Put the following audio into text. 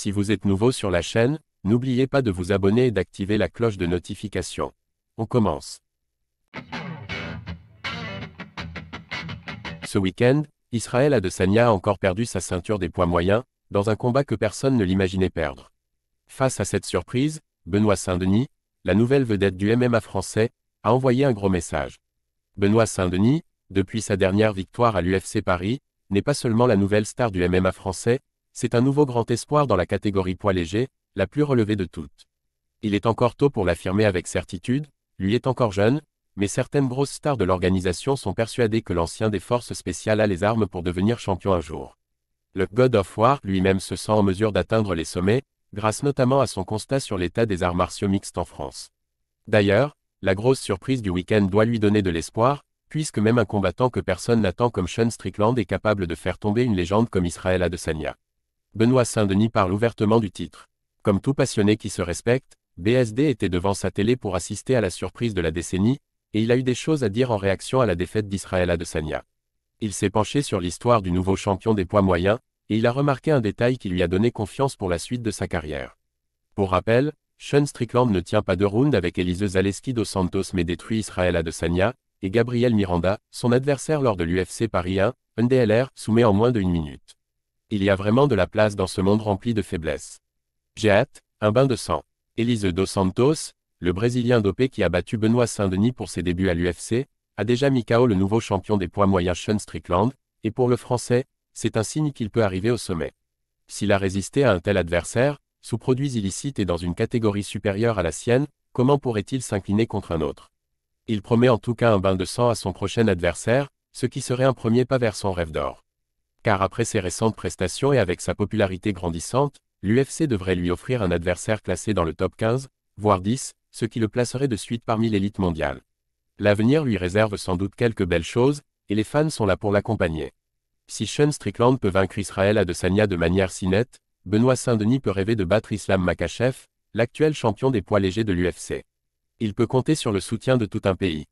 Si vous êtes nouveau sur la chaîne, n'oubliez pas de vous abonner et d'activer la cloche de notification. On commence. Ce week-end, Israël Adesanya a encore perdu sa ceinture des poids moyens, dans un combat que personne ne l'imaginait perdre. Face à cette surprise, Benoît Saint-Denis, la nouvelle vedette du MMA français, a envoyé un gros message. Benoît Saint-Denis, depuis sa dernière victoire à l'UFC Paris, n'est pas seulement la nouvelle star du MMA français, c'est un nouveau grand espoir dans la catégorie poids léger, la plus relevée de toutes. Il est encore tôt pour l'affirmer avec certitude, lui est encore jeune, mais certaines grosses stars de l'organisation sont persuadées que l'ancien des forces spéciales a les armes pour devenir champion un jour. Le God of War lui-même se sent en mesure d'atteindre les sommets, grâce notamment à son constat sur l'état des arts martiaux mixtes en France. D'ailleurs, la grosse surprise du week-end doit lui donner de l'espoir, puisque même un combattant que personne n'attend comme Sean Strickland est capable de faire tomber une légende comme Israël Adesanya. Benoît Saint-Denis parle ouvertement du titre. Comme tout passionné qui se respecte, BSD était devant sa télé pour assister à la surprise de la décennie, et il a eu des choses à dire en réaction à la défaite d'Israël Adesanya. Il s'est penché sur l'histoire du nouveau champion des poids moyens, et il a remarqué un détail qui lui a donné confiance pour la suite de sa carrière. Pour rappel, Sean Strickland ne tient pas de round avec Elise Zaleski dos Santos mais détruit Israël Adesanya, et Gabriel Miranda, son adversaire lors de l'UFC Paris 1, NDLR, soumet en moins de 1 minute. Il y a vraiment de la place dans ce monde rempli de faiblesses. J'ai hâte, un bain de sang. Elise dos Santos, le Brésilien dopé qui a battu Benoît Saint-Denis pour ses débuts à l'UFC, a déjà mis KO le nouveau champion des poids moyens Sean Strickland, et pour le Français, c'est un signe qu'il peut arriver au sommet. S'il a résisté à un tel adversaire, sous produits illicites et dans une catégorie supérieure à la sienne, comment pourrait-il s'incliner contre un autre? Il promet en tout cas un bain de sang à son prochain adversaire, ce qui serait un premier pas vers son rêve d'or. Car après ses récentes prestations et avec sa popularité grandissante, l'UFC devrait lui offrir un adversaire classé dans le top 15, voire 10, ce qui le placerait de suite parmi l'élite mondiale. L'avenir lui réserve sans doute quelques belles choses, et les fans sont là pour l'accompagner. Si Sean Strickland peut vaincre Israël Adesanya de manière si nette, Benoît Saint-Denis peut rêver de battre Islam Makhachev, l'actuel champion des poids légers de l'UFC. Il peut compter sur le soutien de tout un pays.